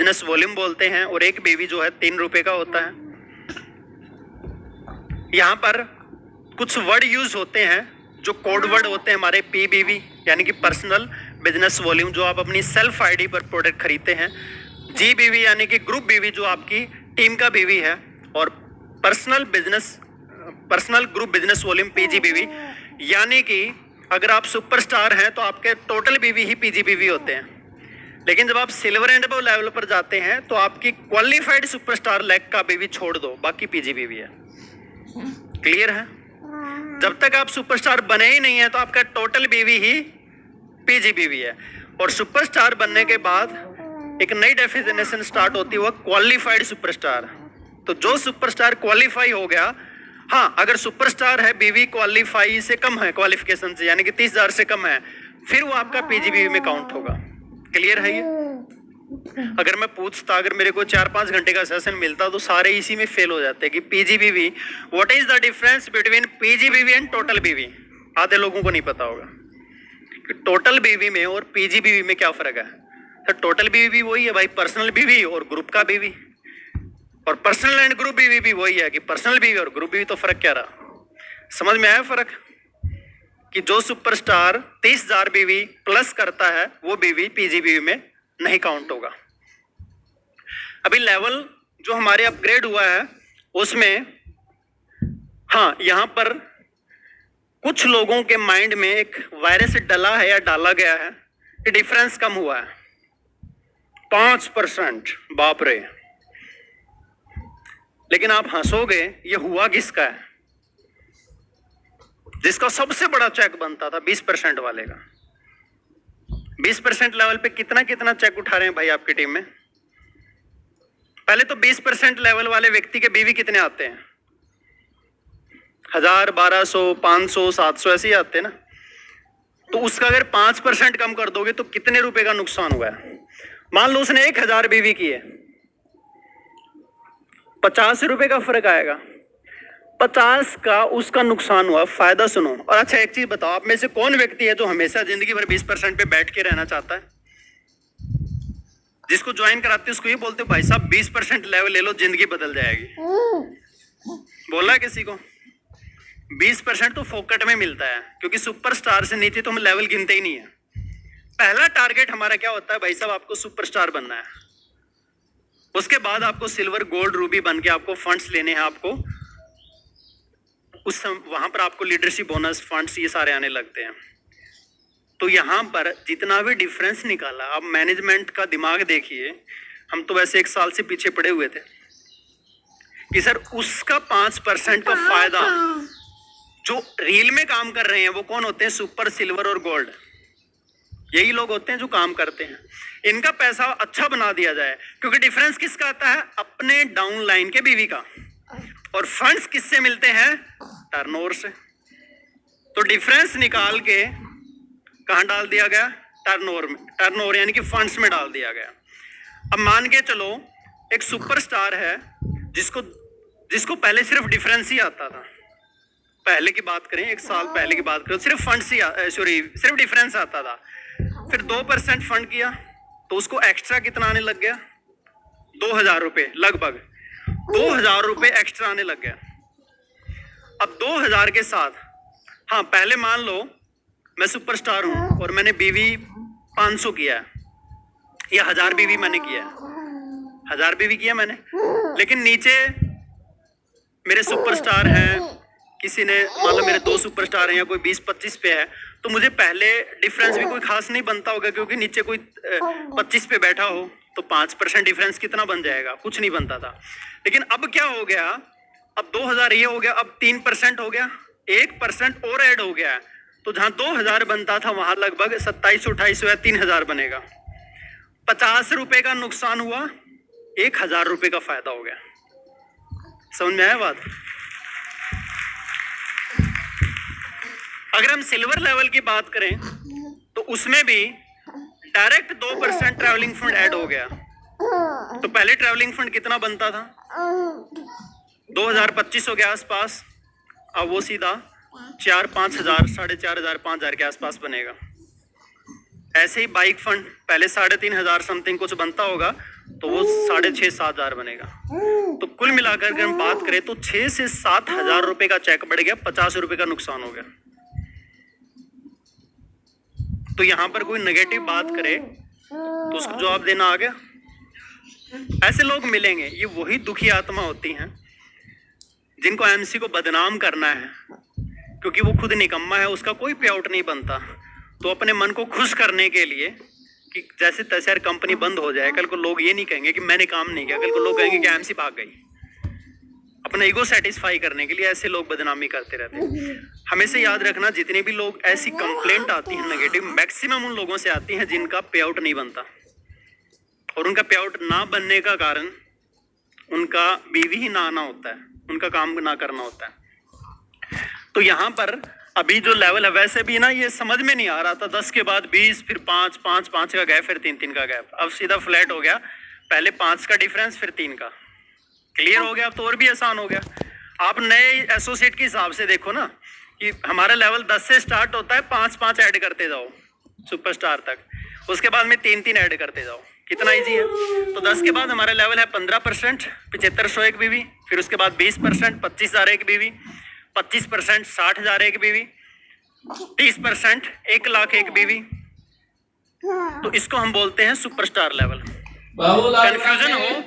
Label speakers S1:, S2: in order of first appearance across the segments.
S1: Business volume बोलते हैं, और एक बीवी जो है 3 रुपए का होता है। यहाँ पर कुछ वर्ड यूज होते हैं जो कोड वर्ड होते हैं हमारे, PBV यानी कि पर्सनल बिजनेस वॉल्यूम, जो आप अपनी सेल्फ आईडी पर प्रोडक्ट खरीदते हैं। GBV यानी कि ग्रुप बीवी, जो आपकी टीम का बीवी है। और personal group business volume PGBV, यानी कि अगर आप सुपरस्टार हैं तो आपके टोटल बीवी ही PGBV होते हैं। लेकिन जब आप सिल्वर एंड अबव लेवल पर जाते हैं तो आपकी क्वालिफाइड सुपरस्टार लेग का बीवी छोड़ दो, बाकी PGBV है। क्लियर है? जब तक आप सुपरस्टार बने ही नहीं है तो आपका टोटल बीवी ही PGBV है। और सुपरस्टार बनने के बाद एक नई डेफिनेशन स्टार्ट होती है, वो क्वालिफाइड सुपरस्टार। तो जो सुपरस्टार क्वालिफाई हो गया, हाँ, अगर सुपरस्टार है बीवी क्वालिफाई से कम है, क्वालिफिकेशन से, यानी कि 30,000 से कम है, फिर वो आपका PGBV में काउंट होगा। क्लियर है ये? अगर मैं पूछता, अगर मेरे को 4-5 घंटे का सेशन मिलता तो सारे इसी में फेल हो जाते कि PGBV, what is the difference between PGBV and total बीवी। आधे लोगों को नहीं पता होगा कि टोटल बीवी में और PGBV में क्या फर्क है। तो टोटल बीवी वही है भाई, पर्सनल बीवी और ग्रुप का बीवी। और पर्सनल एंड ग्रुप बीवी भी वही है कि पर्सनल बीवी और ग्रुप बीवी। तो फर्क क्या रहा? समझ में आया फर्क? कि जो सुपरस्टार 30,000 बीवी प्लस करता है वो बीवी PGBV में नहीं काउंट होगा। अभी लेवल जो हमारे अपग्रेड हुआ है उसमें, हाँ, यहां पर कुछ लोगों के माइंड में एक वायरस डला है या डाला गया है कि डिफरेंस कम हुआ है 5%। बाप रे! लेकिन आप हंसोगे, ये हुआ किसका है? जिसका सबसे बड़ा चेक बनता था 20% वाले का। 20% लेवल पे कितना कितना चेक उठा रहे हैं भाई आपकी टीम में? पहले तो 20% लेवल वाले व्यक्ति के बीवी कितने आते हैं? 1000, 1200, 500, 700 ऐसे ही आते हैं ना। तो उसका अगर 5% कम कर दोगे तो कितने रुपए का नुकसान हुआ है? मान लो उसने 1000 बीवी की है, 50 रुपए का फर्क आएगा। 50 का उसका नुकसान हुआ। फायदा सुनो। और अच्छा, एक चीज बताओ, आप में से कौन व्यक्ति है जो हमेशा जिंदगी भर 20% पे बैठ के रहना चाहता है? जिसको ज्वाइन कराते हो उसको ये बोलते हो भाई साहब 20% लेवल ले लो, जिंदगी बदल जाएगी। बोला किसी को? 20% तो फोकट में मिलता है, क्योंकि सुपरस्टार से नीचे तो हम लेवल गिनते ही नहीं है। पहला टारगेट हमारा क्या होता है भाई साहब? आपको सुपरस्टार बनना है। उसके बाद आपको सिल्वर, गोल्ड, रूबी बन के आपको फंड्स लेने हैं। आपको वहां पर आपको लीडरशिप बोनस, फंड्स, ये सारे आने लगते हैं। तो यहाँ पर जितना भी डिफरेंस निकाला, अब मैनेजमेंट का दिमाग देखिए। हम तो वैसे 1 साल से पीछे पड़े हुए थे कि सर उसका 5% का फायदा, जो रील में काम कर रहे हैं वो कौन होते हैं? सुपर, सिल्वर और गोल्ड। यही लोग होते हैं जो काम करते हैं। इनका पैसा अच्छा बना दिया जाए, क्योंकि डिफरेंस किसका आता है? अपने डाउन लाइन के बीवी का। और फंड्स किससे मिलते हैं? टर्नओवर से। तो डिफरेंस निकाल के कहां डाल दिया गया? टर्नओवर में। टर्नओवर यानी कि फंड्स में डाल दिया गया। अब मान के चलो एक सुपरस्टार है जिसको पहले सिर्फ डिफरेंस ही आता था। पहले की बात करें, 1 साल पहले की बात करें, सिर्फ फंड्स ही सिर्फ डिफरेंस आता था। फिर 2% फंड किया तो उसको एक्स्ट्रा कितना आने लग गया? 2000 रुपए, लगभग 2000 रुपए एक्स्ट्रा आने लग गया। अब 2000 के साथ, हाँ, पहले मान लो मैं सुपरस्टार हूं और मैंने बीवी 500 किया है या 1000 बीवी मैंने किया है, 1000 बीवी किया मैंने, लेकिन नीचे मेरे सुपरस्टार हैं, किसी ने मान लो मेरे 2 सुपरस्टार हैं या कोई 20-25 पे है, तो मुझे पहले डिफरेंस भी कोई खास नहीं बनता होगा, क्योंकि नीचे कोई 25 पे बैठा हो तो 5% डिफरेंस कितना बन जाएगा? कुछ नहीं बनता था। लेकिन अब क्या हो गया? अब 2000 ये हो गया, अब 3% हो गया, 1% और ऐड हो गया। तो जहां 2000 बनता था वहां लगभग 2700-2800 या 3000 बनेगा। 50 रुपए का नुकसान हुआ, 1000 रुपए का फायदा हो गया। समझ में आया बात? अगर हम सिल्वर लेवल की बात करें तो उसमें भी डायरेक्ट 2% ट्रैवलिंग फंड ऐड हो गया। तो पहले ट्रैवलिंग फंड कितना बनता था? 2000-2500 के आसपास। अब वो सीधा 4-5 हजार, 4500, 5000 के आसपास बनेगा। ऐसे ही बाइक फंड पहले 3500 समथिंग कुछ बनता होगा, तो वो 6,500-7,000 बनेगा। तो कुल मिलाकर अगर हम बात करें तो 6 से 7,000 रुपए का चेक बढ़ गया, 50 रुपए का नुकसान हो गया। तो यहाँ पर कोई नेगेटिव बात करे तो उसको जवाब देना आ गया। ऐसे लोग मिलेंगे, ये वही दुखी आत्मा होती हैं जिनको एमसी को बदनाम करना है, क्योंकि वो खुद निकम्मा है, उसका कोई पे आउट नहीं बनता। तो अपने मन को खुश करने के लिए कि जैसे तैसे यार कंपनी बंद हो जाए, कल को लोग ये नहीं कहेंगे कि मैंने काम नहीं किया, कल को लोग कहेंगे कि एमसी भाग गई। अपना ईगो सेटिस्फाई करने के लिए ऐसे लोग बदनामी करते रहते हैं। हमेशा याद रखना, जितने भी लोग ऐसी कंप्लेंट आती है नेगेटिव, मैक्सिमम उन लोगों से आती है जिनका पे आउट नहीं बनता, और उनका पे आउट ना बनने का कारण उनका बीवी ही ना आना होता है, उनका काम ना करना होता है। तो यहाँ पर अभी जो लेवल है, वैसे भी ना ये समझ में नहीं आ रहा था, 10 के बाद 20, फिर 5, 5, 5 का गैप, फिर 3, 3 का गैप, अब सीधा फ्लैट हो गया। पहले 5 का डिफरेंस, फिर 3 का। क्लियर हो गया, अब तो और भी आसान हो गया। आप नए एसोसिएट के हिसाब से देखो ना कि हमारा लेवल 10 से स्टार्ट होता है, 5-5 ऐड करते जाओ सुपरस्टार तक, उसके बाद में 3-3 ऐड करते जाओ, कितना इजी है। तो 10 के बाद हमारा लेवल है 15%, 7501 बीवी, फिर उसके बाद 20%, 25,001 बीवी, 25% 60,000 एक बीवी, 30% 1,00,000 एक बीवी। तो इसको हम बोलते हैं सुपरस्टार लेवल। कंफ्यूजन हो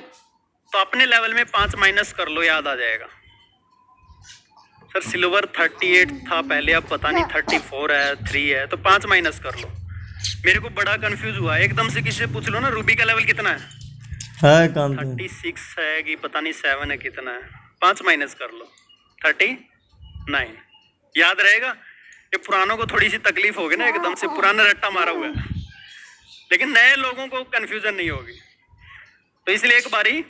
S1: तो अपने लेवल में 5 माइनस कर लो, याद आ जाएगा। सर सिल्वर 38 था पहले, अब पता नहीं 34 है, 3 है, तो 5 माइनस कर लो। मेरे को बड़ा कंफ्यूज हुआ, एकदम से किसी से पूछ लो ना रूबी का लेवल कितना है, 36 है कि पता नहीं 7 है, कितना है, 5 माइनस कर लो, 39। याद रहेगा। ये पुरानों को थोड़ी सी तकलीफ होगी ना, एकदम से पुराना रट्टा मारा हुआ है, लेकिन नए लोगों को कंफ्यूजन नहीं होगी। तो इसलिए एक बारी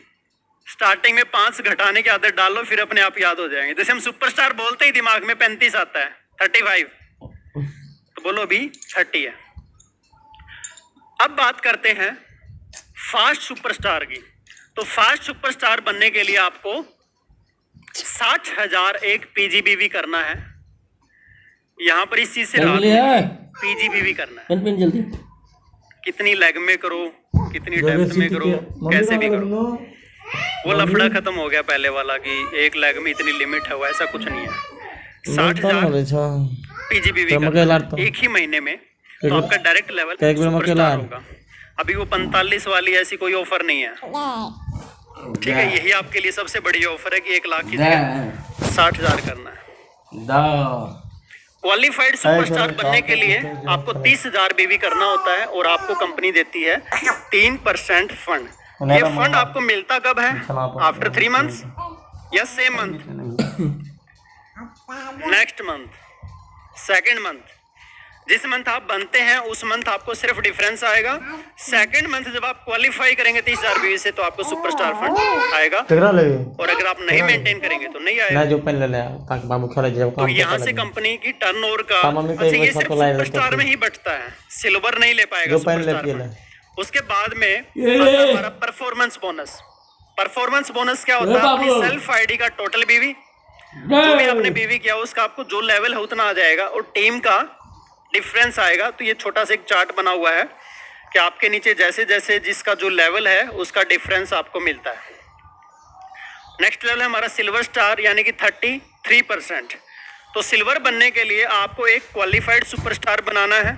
S1: स्टार्टिंग में 5 घटाने की आदत डालो, फिर अपने आप याद हो जाएंगे। जैसे हम सुपरस्टार बोलते ही दिमाग में 35 आता है, 35, तो बोलो अभी 30 है। अब बात करते हैं फास्ट सुपरस्टार की। तो फास्ट सुपरस्टार बनने के लिए आपको 60,000 एक पीजीबीवी करना है। यहाँ पर इस चीज से पीजीबीवी करना है।
S2: जल्दी
S1: कितनी लेग में करो, कितनी डेप्थ में करो, कैसे भी करो, वो लफड़ा खत्म हो गया पहले वाला कि एक लेग में इतनी लिमिट है, वो ऐसा कुछ नहीं है। 60,000 पीजीबीवी करना एक ही महीने में, तो आपका डायरेक्ट लेवल सुपरस्टार होगा। अभी वो 45 वाली ऐसी कोई ऑफर नहीं है, ठीक है। यही आपके लिए सबसे बड़ी ऑफर है कि 1,00,000 की जगह 60,000 करना है। क्वालिफाइड सुपरस्टार बनने के लिए आपको 30,000 बीवी करना होता है, और आपको कंपनी देती है 3% फंड। ये फंड आपको मिलता कब है? आफ्टर 3 मंथ्स या same month, next month, second month. जिस मंथ आप बनते हैं उस मंथ आपको सिर्फ डिफरेंस आएगा। सेकंड मंथ जब आप क्वालिफाई करेंगे 30,000 बीवी से, तो आपको सुपरस्टार फंड आएगा, और अगर आप नहीं मेंटेन करेंगे तो नहीं आएगा। तो यहाँ से कंपनी की टर्नओवर का, अच्छा ये सिर्फ सुपरस्टार में ही बटता है, सिल्वर नहीं ले पाएगा सुपरस्टार फंड। उसके बाद में हमारा परफॉर्मेंस बोनस। परफॉर्मेंस बोनस क्या होता है? अपनी सेल्फ आईडी का टोटल बीवी, जो भी आपने बीवी किया उसका आपको जो लेवल है उतना आ जाएगा, और टीम का डिफरेंस आएगा। तो ये छोटा सा एक चार्ट बना हुआ है कि आपके नीचे जैसे जैसे जिसका जो लेवल है उसका डिफरेंस आपको मिलता है। नेक्स्ट लेवल है हमारा सिल्वर स्टार, यानी कि 33%। तो सिल्वर बनने के लिए आपको एक क्वालिफाइड सुपरस्टार बनाना है,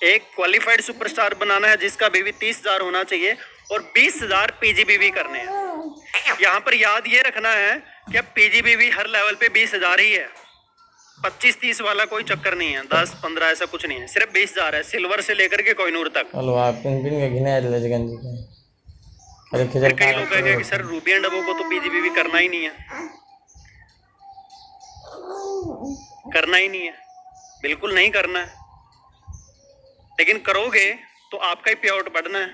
S1: एक क्वालिफाइड सुपरस्टार बनाना है जिसका बीवी 30,000 होना चाहिए, और 20,000 पीजीबीवी करने हैं। यहाँ पर याद ये रखना है कि अब पीजीबीवी हर लेवल पे 20,000 ही है, 25-30 वाला कोई चक्कर नहीं है, 10-15 ऐसा कुछ नहीं है, सिर्फ 20,000 है, सिल्वर से लेकर के कोहिनूर तक। कई लोग कहेंगे कि सर रूबी एंड अबो को तो पीजीबीवी करना ही नहीं है, करना ही नहीं है, बिल्कुल नहीं करना है। लेकिन करोगे तो आपका ही पे आउट बढ़ना है,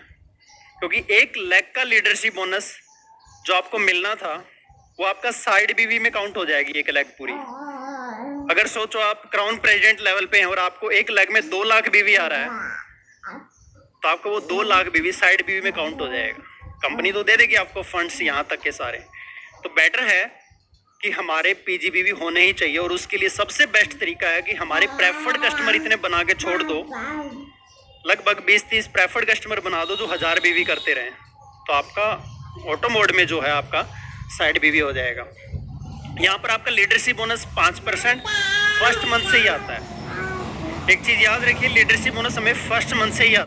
S1: क्योंकि 1,00,000 का लीडरशिप बोनस जो आपको मिलना था वो आपका साइड बीवी में काउंट हो जाएगी 1,00,000 पूरी। अगर सोचो आप क्राउन प्रेसिडेंट लेवल पे हैं और आपको 1,00,000 में 2,00,000 बीवी आ रहा है, तो आपको वो 2,00,000 बीवी साइड बीवी में काउंट हो जाएगा। कंपनी तो दे देगी आपको फंड्स यहाँ तक के सारे। तो बेटर है कि हमारे पीजीबीवी होने ही चाहिए, और उसके लिए सबसे बेस्ट तरीका है कि हमारे प्रेफर्ड कस्टमर इतने बना के छोड़ दो लगभग 20-30 प्रेफर्ड कस्टमर बना दो जो 1000 बीवी करते रहें, तो आपका ऑटो मोड में जो है आपका साइड बीवी हो जाएगा। यहाँ पर आपका लीडरशिप बोनस 5% फर्स्ट मंथ से ही आता है। एक चीज़ याद रखिए, लीडरशिप बोनस हमें फर्स्ट मंथ से ही आता है।